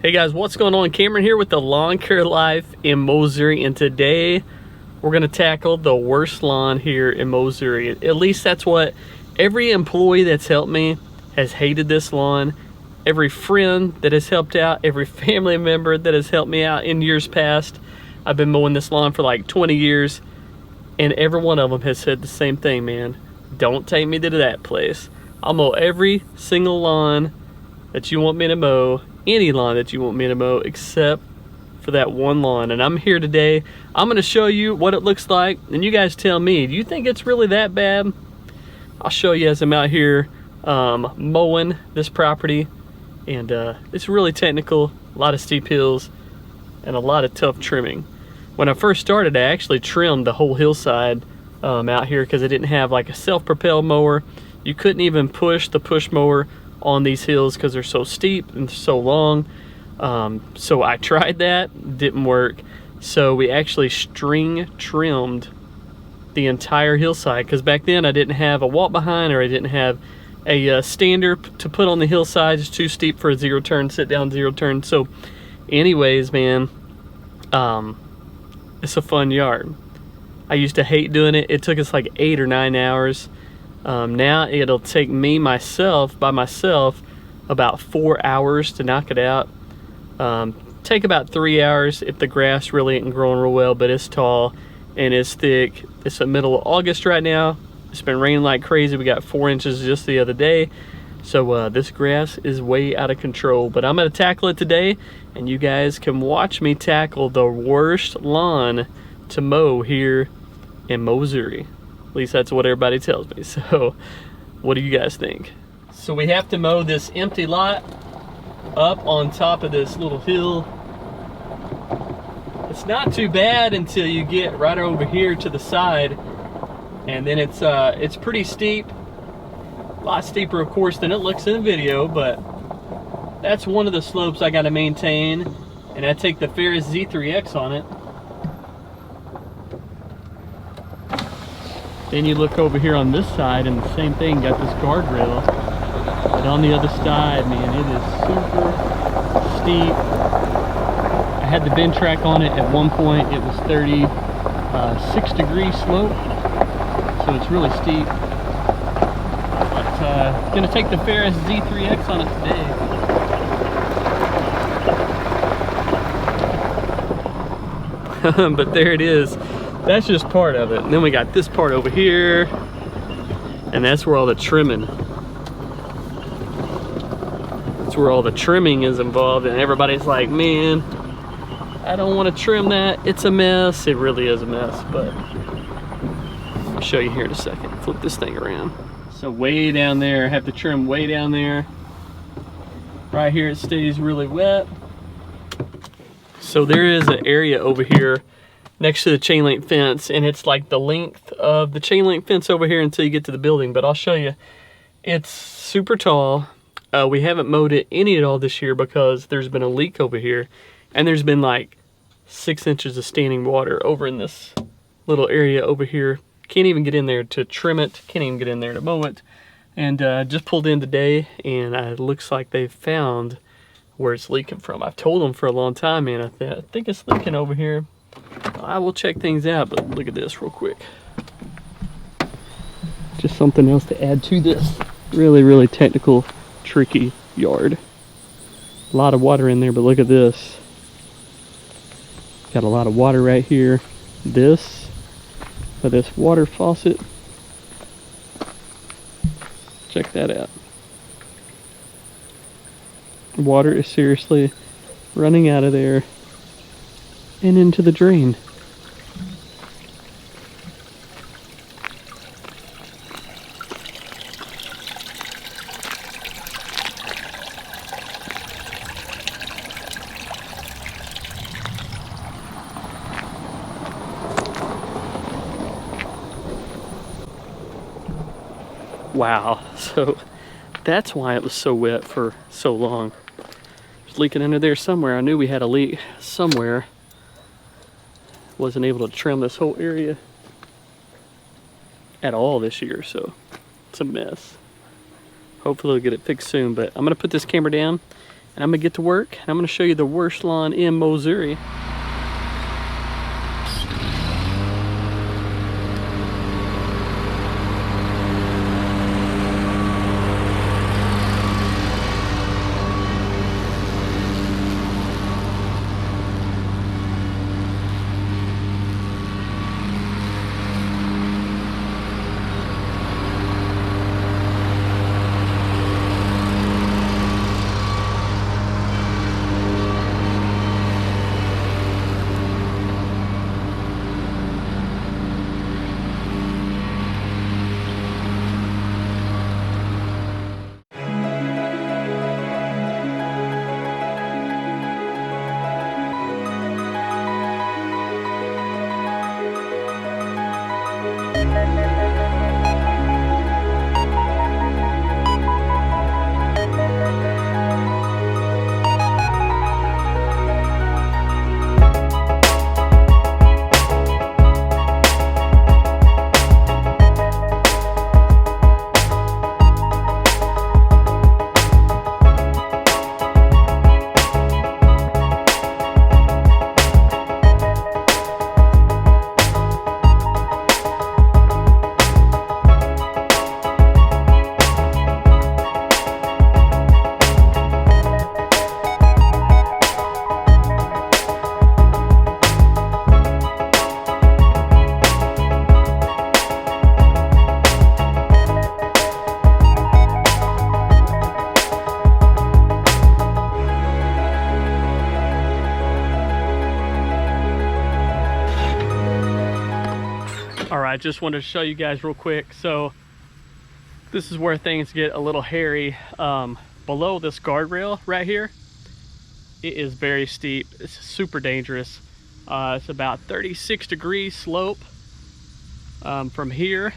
Hey guys, what's going on? Cameron here with the Lawn Care Life in Mowssouri, and today we're going to tackle the worst lawn here in Mowssouri. At least that's what every employee that's helped me has hated this lawn. Every friend that has helped out, every family member that has helped me out in years past. I've been mowing this lawn for like 20 years, and every one of them has said the same thing, man. Don't take me to that place. I'll mow every single lawn that you want me to mow, any lawn that you want me to mow, except for that one lawn. And I'm here today. I'm going to show you what it looks like, and you guys tell me, do you think it's really that bad? I'll show you as I'm out here mowing this property, and it's really technical, a lot of steep hills, and a lot of tough trimming. When I first started, I actually trimmed the whole hillside out here because I didn't have like a self-propelled mower. You couldn't even push the push mower on these hills because they're so steep and so long. So I tried that, didn't work. So we actually string trimmed the entire hillside, because back then I didn't have a walk behind, or I didn't have a stander to put on the hillside. It's too steep for a zero turn, sit down zero turn. So anyways, man, it's a fun yard. I used to hate doing it. It took us like 8 or 9 hours. Now it'll take me by myself about 4 hours to knock it out. Take about 3 hours if the grass really ain't growing real well, but it's tall and it's thick. It's the middle of August right now. It's been raining like crazy. We got 4 inches just the other day. So this grass is way out of control, but I'm gonna tackle it today, and you guys can watch me tackle the worst lawn to mow here in Mowssouri. At least that's what everybody tells me. So what do you guys think? So we have to mow this empty lot up on top of this little hill. It's not too bad until you get right over here to the side, and then it's pretty steep. A lot steeper, of course, than it looks in the video, but that's one of the slopes I got to maintain, and I take the Ferris Z3X on it. Then you look over here on this side, and the same thing, got this guardrail. But on the other side, man, it is super steep. I had the bend track on it at one point. It was 36-degree slope, so it's really steep. But gonna take the Ferris Z3X on it today. But there it is. That's just part of it. And then we got this part over here, and that's where all the trimming. That's where all the trimming is involved, and everybody's like, man, I don't want to trim that. It's a mess. It really is a mess, but I'll show you here in a second. Flip this thing around. So way down there, I have to trim way down there. Right here it stays really wet. So there is an area over here next to the chain link fence, and it's like the length of the chain link fence over here until you get to the building. But I'll show you, it's super tall. We haven't mowed it any at all this year because there's been a leak over here, and there's been like 6 inches of standing water over in this little area over here. Can't even get in there to trim it, can't even get in there to mow it. And just pulled in today, and it looks like they've found where it's leaking from. I've told them for a long time, man, I think it's leaking over here. I will check things out, but look at this real quick. Just something else to add to this really, really technical, tricky yard. A lot of water in there, but look at this. Got a lot of water right here. This water faucet. Check that out. Water is seriously running out of there and into the drain. Wow, so that's why it was so wet for so long. It's leaking under there somewhere. I knew we had a leak somewhere. Wasn't able to trim this whole area at all this year, so it's a mess. Hopefully we'll get it fixed soon, but I'm gonna put this camera down and I'm gonna get to work, and I'm gonna show you the worst lawn in Mowssouri. Alright, just wanted to show you guys real quick. So this is where things get a little hairy. Below this guardrail right here, it is very steep. It's super dangerous. It's about 36 degrees slope from here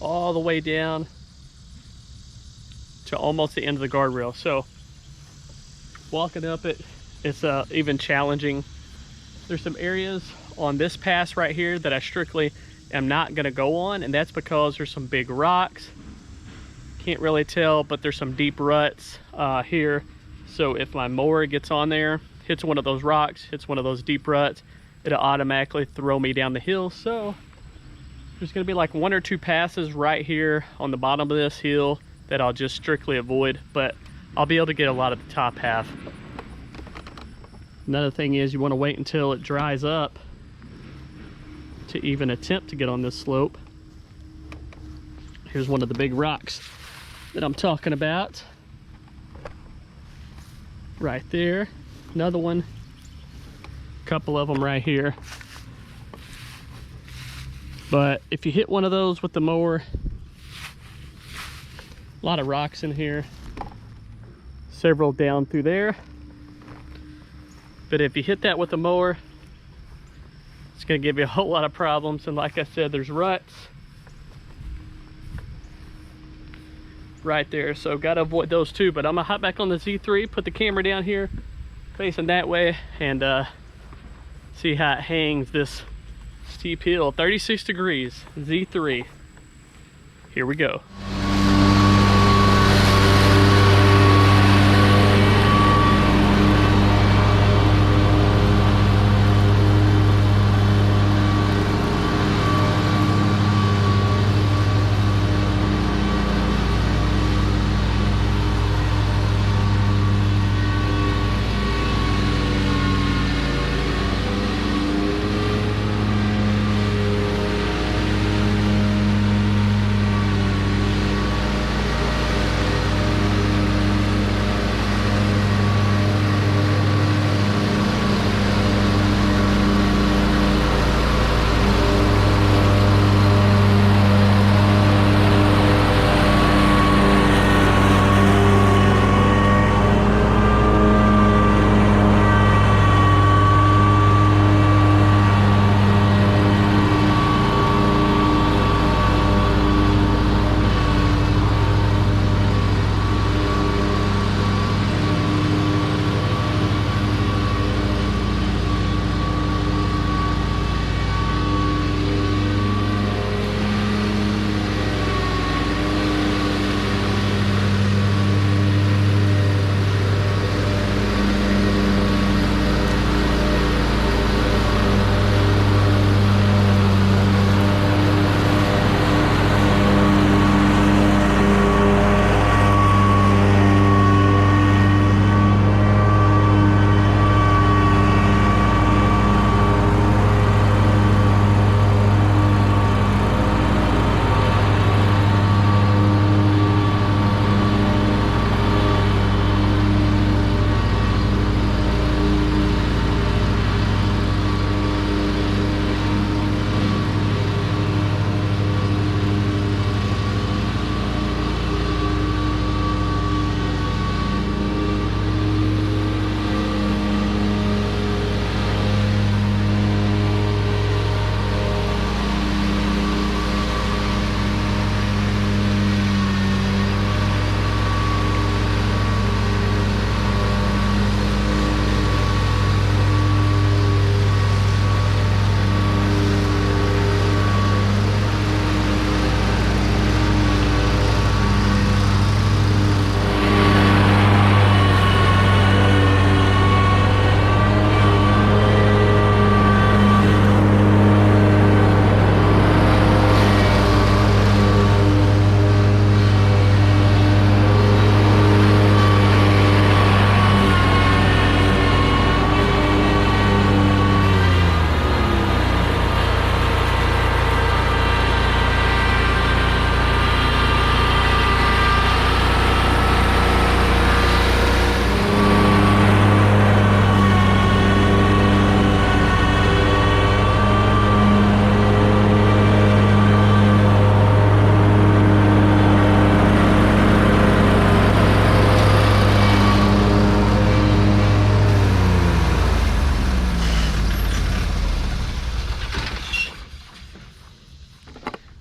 all the way down to almost the end of the guardrail. So walking up it, it's even challenging. There's some areas on this pass right here that I strictly am not gonna go on, and that's because there's some big rocks. Can't really tell, but there's some deep ruts here. So if my mower gets on there, hits one of those rocks, hits one of those deep ruts, it'll automatically throw me down the hill. So there's gonna be like 1 or 2 passes right here on the bottom of this hill that I'll just strictly avoid, but I'll be able to get a lot of the top half. Another thing is you wanna wait until it dries up to even attempt to get on this slope. Here's one of the big rocks that I'm talking about. Right there. Another one. A couple of them right here. But if you hit one of those with the mower, a lot of rocks in here. Several down through there. But if you hit that with the mower, it's gonna give you a whole lot of problems. And like I said, there's ruts right there, so gotta avoid those too. But I'm gonna hop back on the Z3, put the camera down here facing that way, and see how it hangs this steep hill. 36 degrees, Z3. Here we go.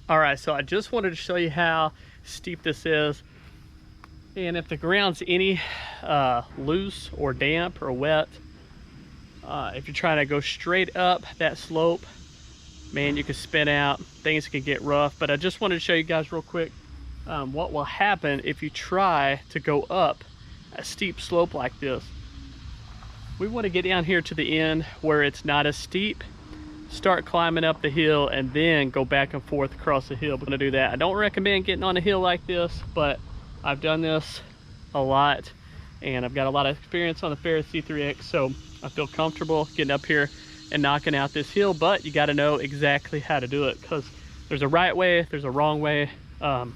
All right, so I just wanted to show you how steep this is. And if the ground's any loose or damp or wet, if you're trying to go straight up that slope, man, you can spin out, things can get rough. But I just wanted to show you guys real quick what will happen if you try to go up a steep slope like this. We want to get down here to the end where it's not as steep, start climbing up the hill, and then go back and forth across the hill. We're going to do that. I don't recommend getting on a hill like this, but I've done this a lot and I've got a lot of experience on the Ferris C3X, so I feel comfortable getting up here and knocking out this hill. But you got to know exactly how to do it, because there's a right way, there's a wrong way, and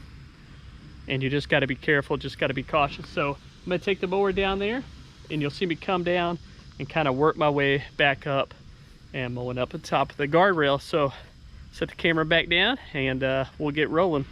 you just got to be careful, just got to be cautious. So I'm going to take the mower down there and you'll see me come down and kind of work my way back up and mowing up at the top of the guardrail. So set the camera back down and we'll get rolling.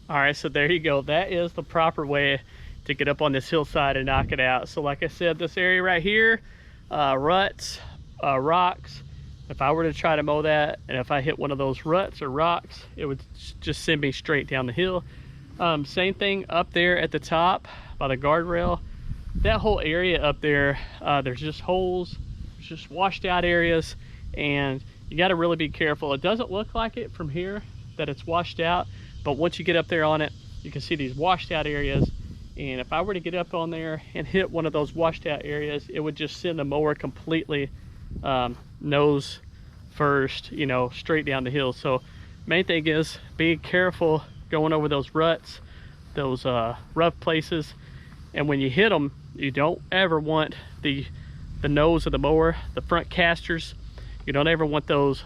All right, so there you go. That is the proper way to get up on this hillside and knock it out. So like I said, this area right here, ruts, rocks, if I were to try to mow that, and if I hit one of those ruts or rocks, it would just send me straight down the hill. Same thing up there at the top by the guardrail. That whole area up there, there's just holes, there's just washed out areas, and you got to really be careful. It doesn't look like it from here that it's washed out, but once you get up there on it, you can see these washed out areas. And if I were to get up on there and hit one of those washed out areas, it would just send the mower completely nose first, you know, straight down the hill. So main thing is be careful going over those ruts, those rough places. And when you hit them, you don't ever want the nose of the mower, the front casters, you don't ever want those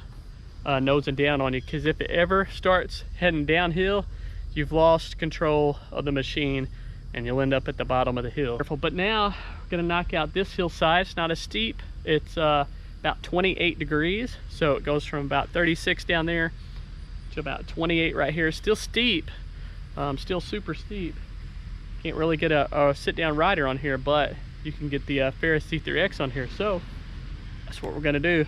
nosing down on you, because if it ever starts heading downhill, you've lost control of the machine and you'll end up at the bottom of the hill. But now we're gonna knock out this hillside. It's not as steep. It's about 28 degrees. So it goes from about 36 down there to about 28 right here. Still steep, still super steep. Can't really get a sit down rider on here, but you can get the Ferris C3X on here. So that's what we're gonna do.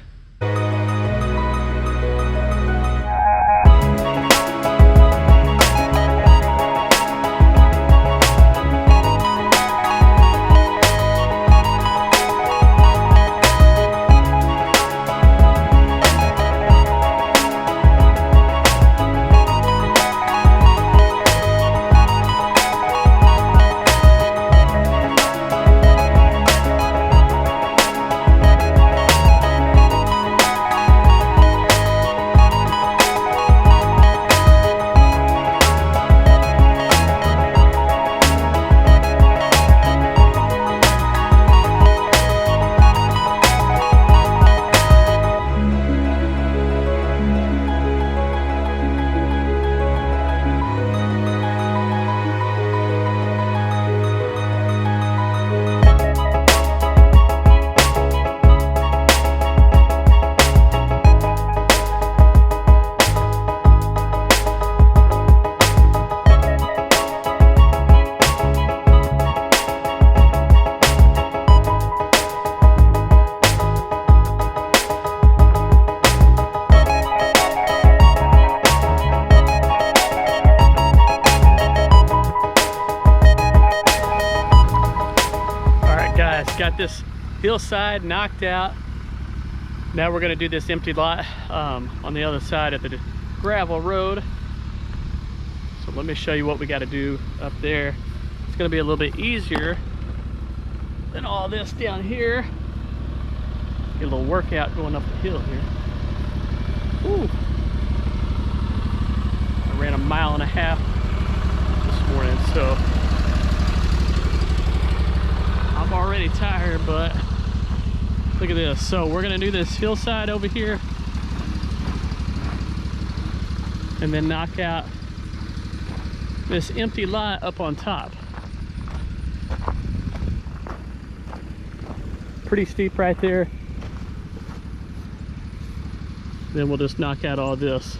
this hillside knocked out. Now we're gonna do this empty lot on the other side of the gravel road. So let me show you what we gotta do up there. It's gonna be a little bit easier than all this down here. Get a little workout going up the hill here. Ooh. I ran 1.5 miles this morning, so I'm already tired, but look at this. So we're gonna do this hillside over here and then knock out this empty lot up on top. Pretty steep right there. Then we'll just knock out all this.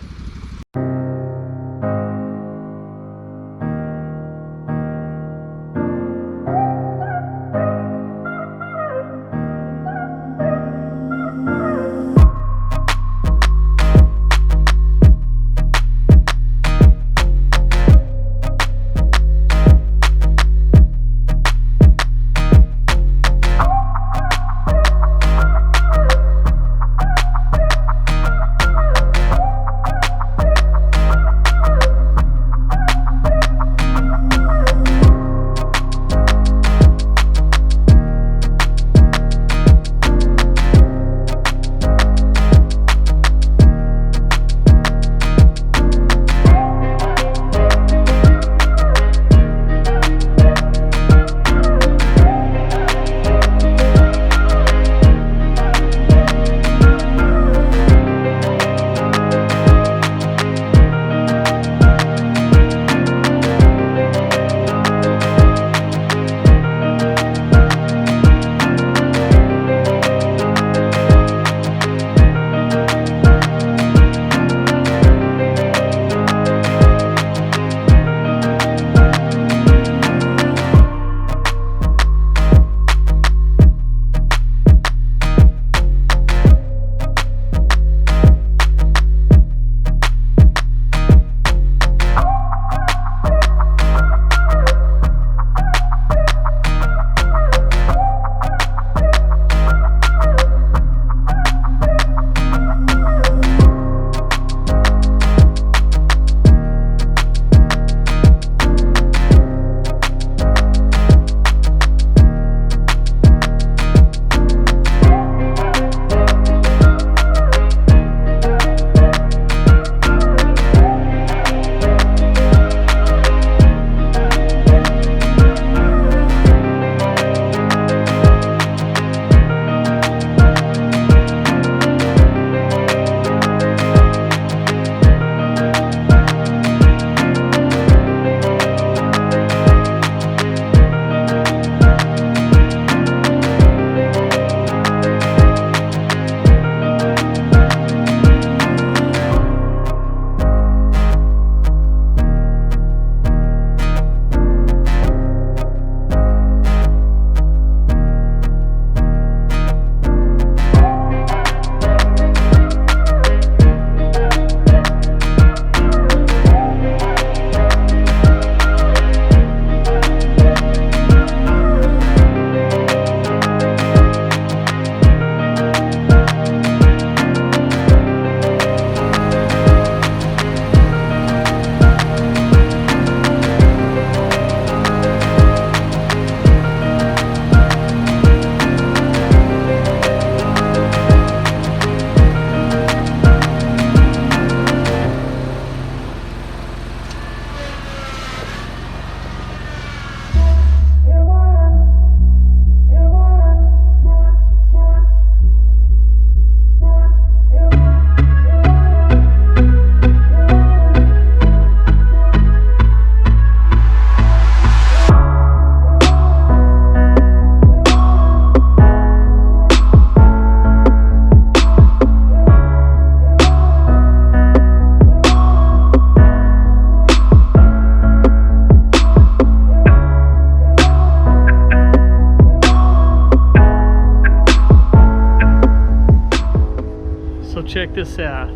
check this out.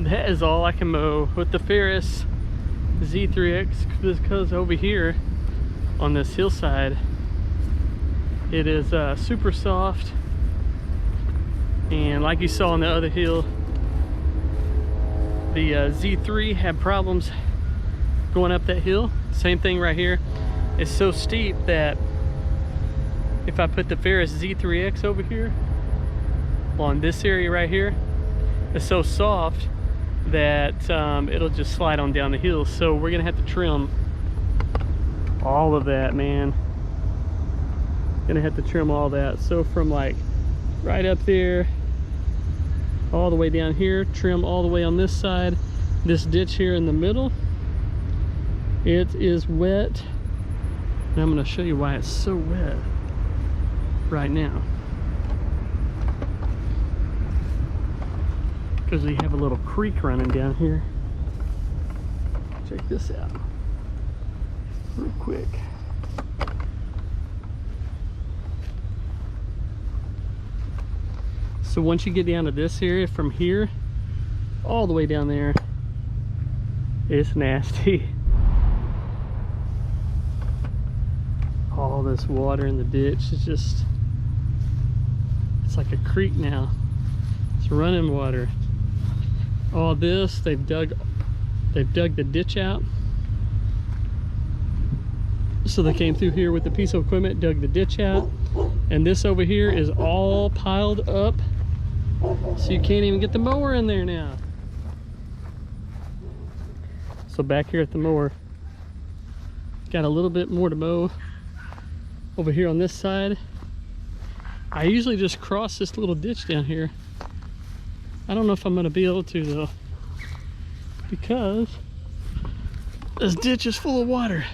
That is all I can mow with the Ferris Z3X, because over here on this hillside It is super soft, and like you saw on the other hill, the Z3 had problems going up that hill. Same thing right here. It's so steep that if I put the Ferris Z3X over here on this area right here, it's so soft that it'll just slide on down the hill. So we're gonna have to trim all of that, man. Gonna have to trim all that. So from like right up there all the way down here, trim all the way on this side. This ditch here in the middle, it is wet, and I'm gonna show you why it's so wet right now. Because we have a little creek running down here. Check this out real quick. So once you get down to this area, from here all the way down there, it's nasty. All this water in the ditch is just, it's like a creek now. It's running water. All this, they've dug the ditch out. So they came through here with a piece of equipment, dug the ditch out, and this over here is all piled up, so you can't even get the mower in there now. So back here at the mower, got a little bit more to mow over here on this side. I usually just cross this little ditch down here. I don't know if I'm going to be able to though, because this ditch is full of water.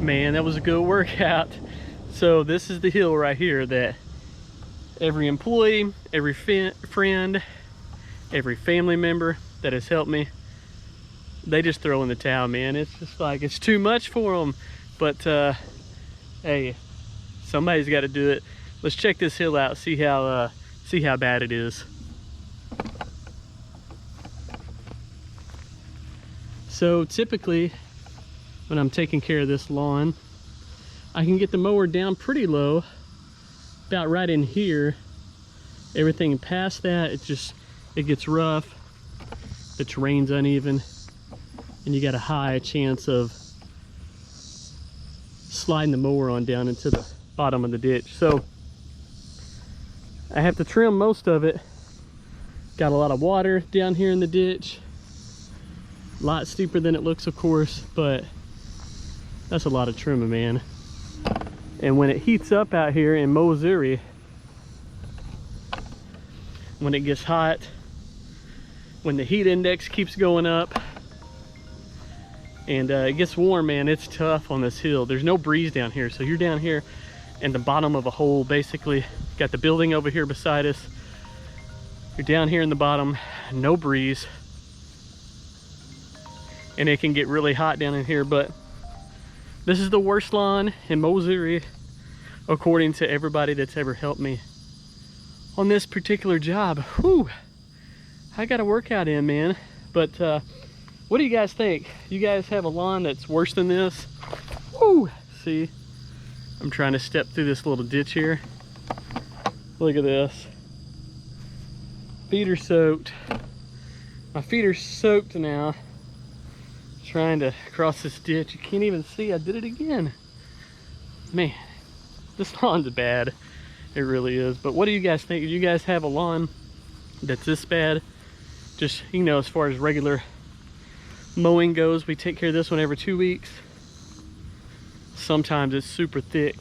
Man, that was a good workout. So this is the hill right here that every employee, every friend, every family member that has helped me, they just throw in the towel, man. It's just like, it's too much for them. But hey, somebody's got to do it. Let's check this hill out, see how bad it is. So typically when I'm taking care of this lawn, I can get the mower down pretty low, about right in here. Everything past that, it gets rough, the terrain's uneven, and you got a high chance of sliding the mower on down into the bottom of the ditch. So I have to trim most of it. Got a lot of water down here in the ditch. A lot steeper than it looks, of course, but that's a lot of trimming, man. And when it heats up out here in Mowssouri, when it gets hot, when the heat index keeps going up, and it gets warm, man, it's tough on this hill. There's no breeze down here, so you're down here in the bottom of a hole, basically. Got the building over here beside us. You're down here in the bottom, no breeze, and it can get really hot down in here. But this is the worst lawn in Mowssouri, according to everybody that's ever helped me on this particular job. Whew, I got a workout in, man. But what do you guys think? You guys have a lawn that's worse than this? Whew, see, I'm trying to step through this little ditch here. Look at this. Feet are soaked. My feet are soaked now. Trying to cross this ditch. You can't even see, I did it again. Man, this lawn's bad. It really is. But what do you guys think? Do you guys have a lawn that's this bad? Just, you know, as far as regular mowing goes, we take care of this one every 2 weeks. Sometimes it's super thick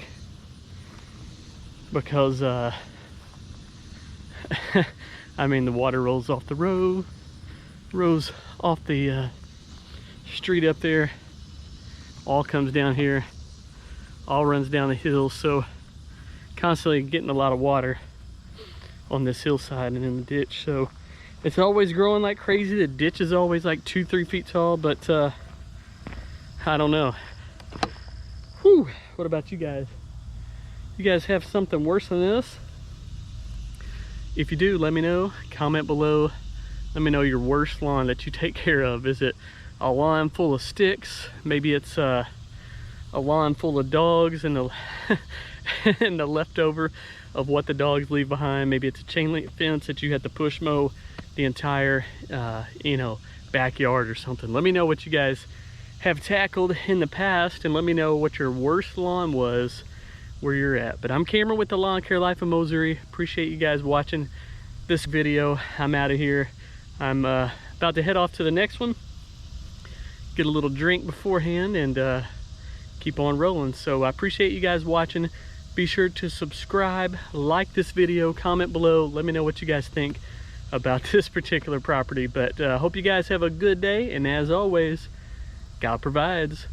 because I mean, the water rolls off the road, rolls off the street up there, all comes down here, all runs down the hill. So constantly getting a lot of water on this hillside and in the ditch. So it's always growing like crazy. The ditch is always like 2-3 feet tall, but I don't know. Whew, what about you guys? You guys have something worse than this? If you do, let me know. Comment below. Let me know your worst lawn that you take care of. Is it a lawn full of sticks? Maybe it's a lawn full of dogs and the and the leftover of what the dogs leave behind. Maybe it's a chain link fence that you had to push mow the entire you know, backyard or something. Let me know what you guys have tackled in the past, and let me know what your worst lawn was where you're at. But I'm Cameron with the Lawn Care Life of Mowssouri. Appreciate you guys watching this video. I'm out of here. I'm about to head off to the next one, get a little drink beforehand, and keep on rolling. So I appreciate you guys watching. Be sure to subscribe, like this video, comment below. Let me know what you guys think about this particular property. But hope you guys have a good day, and as always, God provides.